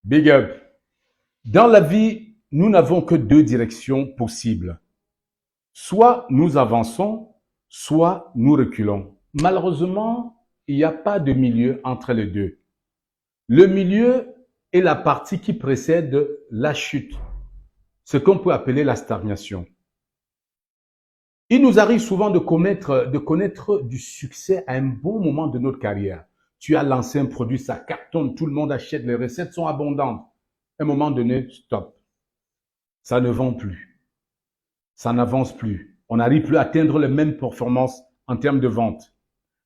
Big up. Dans la vie, nous n'avons que deux directions possibles. Soit nous avançons, soit nous reculons. Malheureusement, il n'y a pas de milieu entre les deux. Le milieu est la partie qui précède la chute, ce qu'on peut appeler la stagnation. Il nous arrive souvent de connaître du succès à un bon moment de notre carrière. Tu as lancé un produit, ça cartonne, tout le monde achète, les recettes sont abondantes. À un moment donné, stop. Ça ne vend plus. Ça n'avance plus. On n'arrive plus à atteindre les mêmes performances en termes de vente.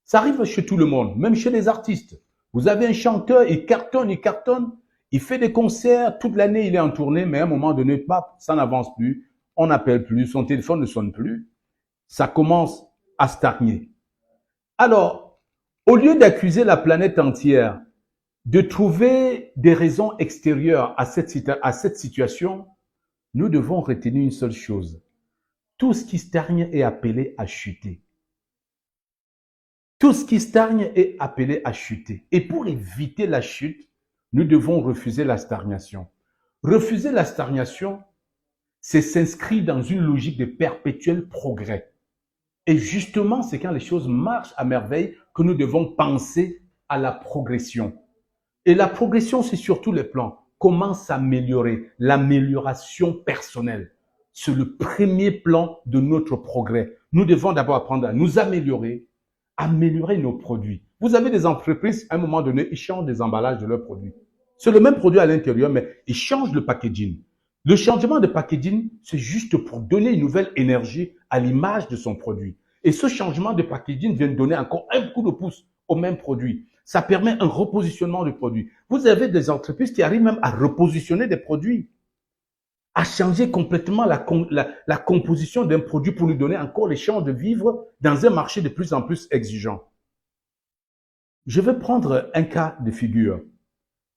Ça arrive chez tout le monde, même chez les artistes. Vous avez un chanteur, il cartonne, il fait des concerts, toute l'année il est en tournée, mais à un moment donné, ça n'avance plus, on n'appelle plus, son téléphone ne sonne plus. Ça commence à stagner. Alors, au lieu d'accuser la planète entière, de trouver des raisons extérieures à cette situation, nous devons retenir une seule chose. Tout ce qui stagne est appelé à chuter. Tout ce qui stagne est appelé à chuter. Et pour éviter la chute, nous devons refuser la stagnation. Refuser la stagnation, c'est s'inscrire dans une logique de perpétuel progrès. Et justement, c'est quand les choses marchent à merveille que nous devons penser à la progression. Et la progression, c'est sur tous les plans. Comment s'améliorer? L'amélioration personnelle. C'est le premier plan de notre progrès. Nous devons d'abord apprendre à nous améliorer nos produits. Vous avez des entreprises, à un moment donné, ils changent des emballages de leurs produits. C'est le même produit à l'intérieur, mais ils changent le packaging. Le changement de packaging, c'est juste pour donner une nouvelle énergie à l'image de son produit. Et ce changement de packaging vient donner encore un coup de pouce au même produit. Ça permet un repositionnement du produit. Vous avez des entreprises qui arrivent même à repositionner des produits, à changer complètement la composition d'un produit pour lui donner encore les chances de vivre dans un marché de plus en plus exigeant. Je vais prendre un cas de figure.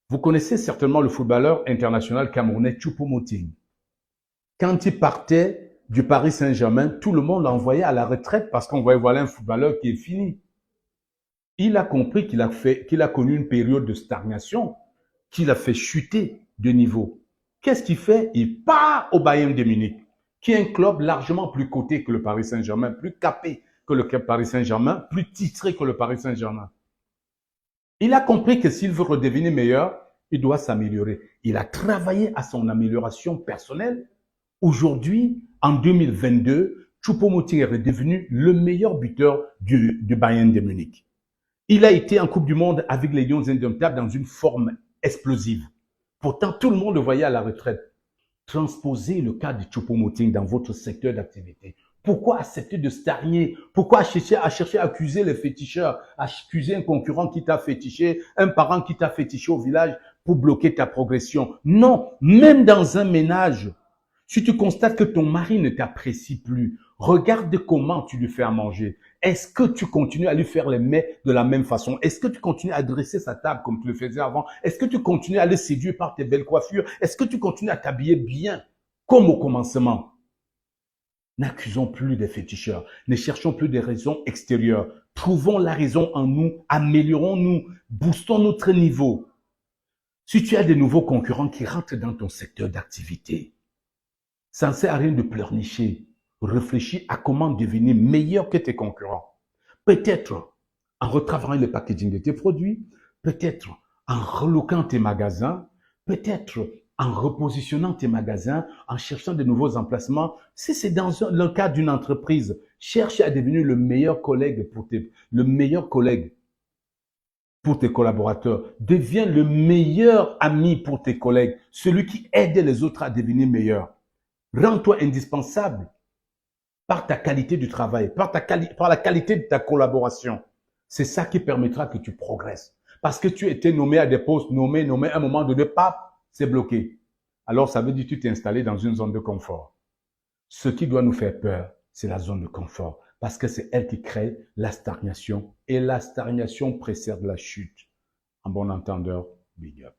Vous connaissez certainement le footballeur international camerounais Choupo-Moting. Quand il partait du Paris Saint-Germain, tout le monde l'envoyait à la retraite parce qu'on voyait voilà un footballeur qui est fini. Il a compris qu'il a connu une période de stagnation, qu'il a fait chuter de niveau. Qu'est-ce qu'il fait? Il part au Bayern de Munich, qui est un club largement plus coté que le Paris Saint-Germain, plus capé que le Paris Saint-Germain, plus titré que le Paris Saint-Germain. Il a compris que s'il veut redevenir meilleur, il doit s'améliorer. Il a travaillé à son amélioration personnelle. Aujourd'hui, en 2022, Choupo-Moting est redevenu le meilleur buteur du Bayern de Munich. Il a été en Coupe du Monde avec les Lions indomptables dans une forme explosive. Pourtant, tout le monde le voyait à la retraite. Transposez le cas de Choupo-Moting dans votre secteur d'activité. Pourquoi accepter de stagner? Pourquoi chercher à accuser les féticheurs, à accuser un concurrent qui t'a fétiché, un parent qui t'a fétiché au village pour bloquer ta progression? Non, même dans un ménage, si tu constates que ton mari ne t'apprécie plus, regarde comment tu lui fais à manger. Est-ce que tu continues à lui faire les mets de la même façon? Est-ce que tu continues à dresser sa table comme tu le faisais avant? Est-ce que tu continues à le séduire par tes belles coiffures? Est-ce que tu continues à t'habiller bien comme au commencement? N'accusons plus des féticheurs. Ne cherchons plus des raisons extérieures. Trouvons la raison en nous. Améliorons-nous. Boostons notre niveau. Si tu as des nouveaux concurrents qui rentrent dans ton secteur d'activité, ça ne sert à rien de pleurnicher. Réfléchis à comment devenir meilleur que tes concurrents. Peut-être en retravaillant le packaging de tes produits, peut-être en reloquant tes magasins, peut-être en repositionnant tes magasins, en cherchant de nouveaux emplacements. Si c'est dans le cadre d'une entreprise, cherche à devenir le meilleur collègue pour tes collaborateurs. Deviens le meilleur ami pour tes collègues, celui qui aide les autres à devenir meilleurs. Rends-toi indispensable par ta qualité du travail, par la qualité de ta collaboration. C'est ça qui permettra que tu progresses. Parce que tu étais nommé à des postes, nommé, à un moment donné, c'est bloqué. Alors, ça veut dire que tu t'es installé dans une zone de confort. Ce qui doit nous faire peur, c'est la zone de confort. Parce que c'est elle qui crée la stagnation. Et la stagnation précède la chute. En bon entendeur, big up.